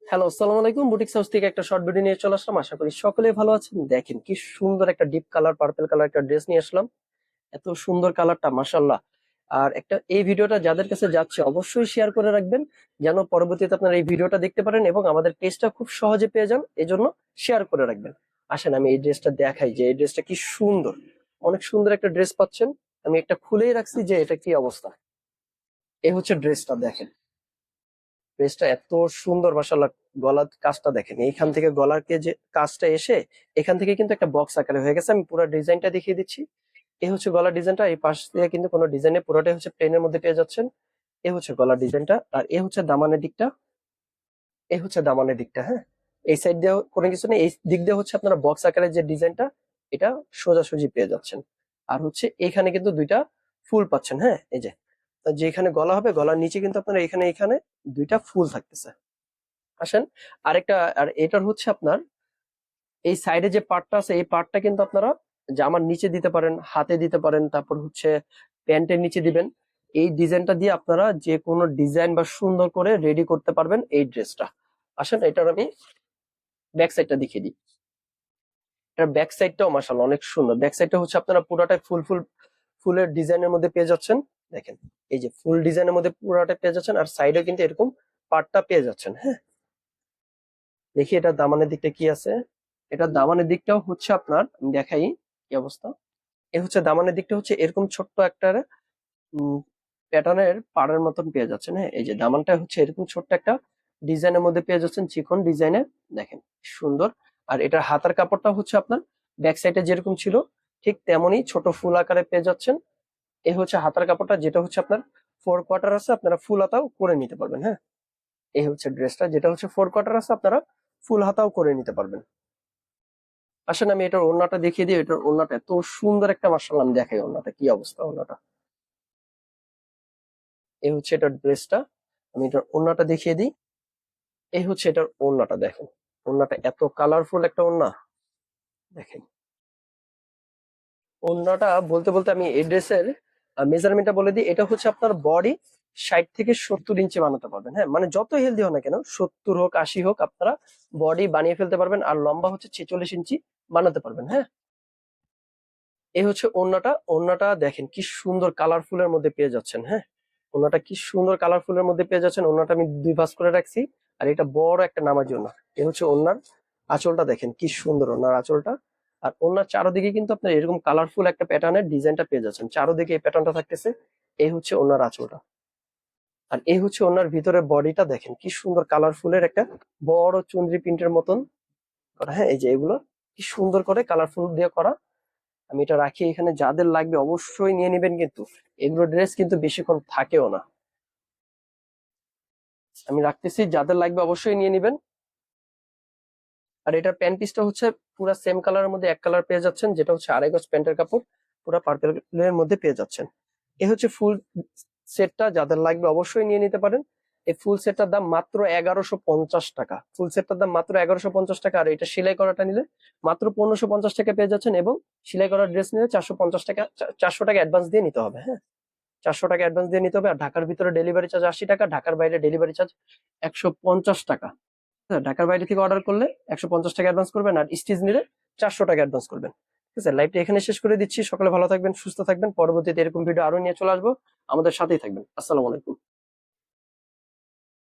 Hello, আসসালামু আলাইকুম। Boutique house থেকে একটা শর্ট ভিডিও নিয়ে চলে আসলাম। আশা করি সকলেই ভালো আছেন। দেখেন কি সুন্দর একটা ডিপ কালার, পার্পল কালার একটা ড্রেস নিয়ে আসলাম। এত সুন্দর কালারটা, মাশাআল্লাহ। আর একটা এই ভিডিওটা যাদের কাছে যাচ্ছে অবশ্যই শেয়ার করে রাখবেন, যেন পরবর্তীতে আপনারা এই ভিডিওটা দেখতে পারেন এবং আমাদের পেজটা খুব সহজে পেয়ে যান। এজন্য শেয়ার করে রাখবেন। আসেন আমি এই ড্রেসটা দেখাই যে এই ড্রেসটা কি সুন্দর। অনেক সুন্দর একটা ড্রেস পাচ্ছেন। আমি একটা খুলেই রাখছি যে এটা কি অবস্থা। এই হচ্ছে ড্রেসটা, দেখেন। ড্রেসটা এত সুন্দর, মাশাআল্লাহ। গলার কাজটা দেখেন, এইখান থেকে গলার যে কাজটা এসে এখান থেকে কিন্তু একটা বক্স আকারে হয়ে গেছে। আমি পুরো ডিজাইনটা দেখিয়ে দিচ্ছি। এই হচ্ছে গলার ডিজাইনটা। এই পাশ দিয়ে কিন্তু কোনো ডিজাইনে, পুরোটাই হচ্ছে প্লেনের মধ্যে পেয়ে যাচ্ছেন। এ হচ্ছে গলার ডিজাইনটা, আর এ হচ্ছে দামানের দিকটা। এ হচ্ছে দামানের দিকটা, হ্যাঁ। এই সাইড দিয়ে কোনো কিছু নেই, এই দিক দিয়ে হচ্ছে আপনারা বক্স আকারের যে ডিজাইনটা, এটা সোজাসুজি পেয়ে যাচ্ছেন। আর হচ্ছে এখানে কিন্তু দুইটা ফুল পাচ্ছেন, হ্যাঁ। এই যে যেখানে গলা হবে, গলার নিচে কিন্তু আপনারা এখানে এখানে দুইটা ফুল থাকতেছে। আসেন আরেকটা, আর এটার হচ্ছে আপনার এই সাইডে যে পার্টটা আছে, এই পার্টটা কিন্তু আপনারা জামার নিচে দিতে পারেন, হাতে দিতে পারেন, তারপর হচ্ছে প্যান্টের নিচে দিবেন। এই ডিজাইনটা দিয়ে আপনারা যে কোনো ডিজাইন বা সুন্দর করে রেডি করতে পারবেন এই ড্রেসটা। আসেন এটার আমি ব্যাক সাইডটা দেখিয়ে দিই। এটার ব্যাক সাইডটাও মাশাআল্লাহ অনেক সুন্দর। ব্যাক সাইডটা হচ্ছে আপনারা পুরোটাই ফুল ফুল ফুলের ডিজাইনের মধ্যে পেয়ে যাচ্ছেন। দেখেন, এই যে ফুল ডিজাইনের মধ্যে পুরোটা পেয়ে যাচ্ছেন, আর সাইডে কিন্তু এরকম পার্টটা পেয়ে যাচ্ছেন, হ্যাঁ। দেখি এটা দামানের দিকটা কি আছে। এটা দামানের দিকটাও হচ্ছে আপনার, আমি দেখাই কি অবস্থা। এ হচ্ছে দামানের দিকটা হচ্ছে এরকম ছোট্ট একটা প্যাটার্নের পাড়ের মতন পেয়ে যাচ্ছেন, হ্যাঁ। এই যে দামানটা হচ্ছে এরকম ছোট্ট একটা ডিজাইনের মধ্যে পেয়ে যাচ্ছেন, চিকন ডিজাইনে। দেখেন সুন্দর। আর এটার হাতার কাপড়টা হচ্ছে আপনার ব্যাক সাইডে যেরকম ছিল ঠিক তেমনই ছোট ফুল আকারে পেয়ে যাচ্ছেন। এ হচ্ছে হাতার কাপড়টা, যেটা হচ্ছে আপনার 4 কোয়ার্টার আছে, আপনারা ফুল হাতাও করে নিতে পারবেন, হ্যাঁ। এই হচ্ছে ড্রেসটা, যেটা হচ্ছে 4 কোয়ার্টার আছে, আপনারা ফুল হাতাও করে নিতে পারবেন। আসেন আমি এটার ওড়নাটা দেখিয়ে দিই। এটার ওড়নাটা এত সুন্দর একটা, মাশাআল্লাহ। আমি দেখাই ওড়নাটা কি অবস্থা। ওড়নাটা, এই হচ্ছে এটার ড্রেসটা। আমি এটার ওড়নাটা দেখিয়ে দিই। এই হচ্ছে এটার ওড়নাটা, দেখেন। ওড়নাটা এত কালারফুল একটা ওড়না, দেখেন। ওড়নাটা বলতে বলতে আমি এই ড্রেসের মেজারমেন্টটা বলে দিই। এটা হচ্ছে আপনার বডি 60 থেকে 70 ইঞ্চি বানাতে পারবেন, হ্যাঁ। মানে যত হেলদি হয় না কেন, 70 হোক 80 হোক, আপনারা বডি বানিয়ে ফেলতে পারবেন। আর লম্বা হচ্ছে 46 ইঞ্চি বানাতে পারবেন, হ্যাঁ। এই হচ্ছে ওড়নাটা। ওড়নাটা দেখেন কি সুন্দর কালারফুলের মধ্যে পেয়ে যাচ্ছেন, হ্যাঁ। ওড়নাটা কি সুন্দর কালারফুলের মধ্যে পেয়ে যাচ্ছেন। ওড়নাটা আমি দুই ভাঁজ করে রাখছি। আর এটা বড় একটা নামাজি ওড়না। এই হচ্ছে ওড়নার আঁচলটা, দেখেন কি সুন্দর ওড়নার আঁচলটা। আর ওড়নার চারোদিকে কিন্তু আপনার এরকম কালারফুল একটা প্যাটার্নের ডিজাইনটা পেয়ে যাচ্ছেন, চারোদিকে এই প্যাটার্নটা থাকতেছে। এই হচ্ছে ওড়নার আঁচলটা। আর এই হচ্ছে ওড়নার ভিতরে বডিটা, দেখেন কি সুন্দর কালারফুলের একটা বড় চুনরি প্রিন্টের মতন করা, হ্যাঁ। এই যে এগুলো কি সুন্দর করে কালারফুল দিয়ে করা। আমি এটা রাখি এখানে, যাদের লাগবে অবশ্যই নিয়ে নেবেন, কিন্তু এগুলো ড্রেস কিন্তু বেশিক্ষণ থাকেও না। আমি রাখতেছি, যাদের লাগবে অবশ্যই নিয়ে নেবেন। আর এটার প্যান্ট পিসটা হচ্ছে পুরো সেম কালারের মধ্যে এক কালার পেয়ে যাচ্ছেন, যেটা হচ্ছে 2.5 গজ প্যান্টের কাপড়, পুরো পার্পেলের মধ্যে পেয়ে যাচ্ছেন। এ হচ্ছে ফুল সেটটা, যাদের লাগবে অবশ্যই নিয়ে নিতে পারেন। এই ফুল সেটটার দাম মাত্র 1150 টাকা। ফুল সেটটার দাম মাত্র 1150 টাকা। আর এটা সেলাই করাটা নিলে মাত্র 1550 টাকা পেয়ে যাচ্ছেন, এবং সেলাই করা ড্রেস নিলে 450 টাকা, 400 টাকা অ্যাডভান্স দিয়ে নিতে হবে, হ্যাঁ। 400 টাকা অ্যাডভান্স দিয়ে নিতে হবে। আর ঢাকার ভিতরে ডেলিভারি চার্জ 80 টাকা, ঢাকার বাইরে ডেলিভারি চার্জ 150 টাকা। হ্যাঁ, ঢাকার বাইরে থেকে অর্ডার করলে 150 টাকা অ্যাডভান্স করবেন, আর স্টিচ নিলে 400 টাকা অ্যাডভান্স করবেন। ঠিক আছে, লাইভটা এখানে শেষ করে দিচ্ছি। সকালে ভালো থাকবেন, সুস্থ থাকবেন। পরবর্তীতে এরকম ভিডিও আরো নিয়ে চলে আসবো। আমাদের সাথেই থাকবেন। আসসালামু আলাইকুম।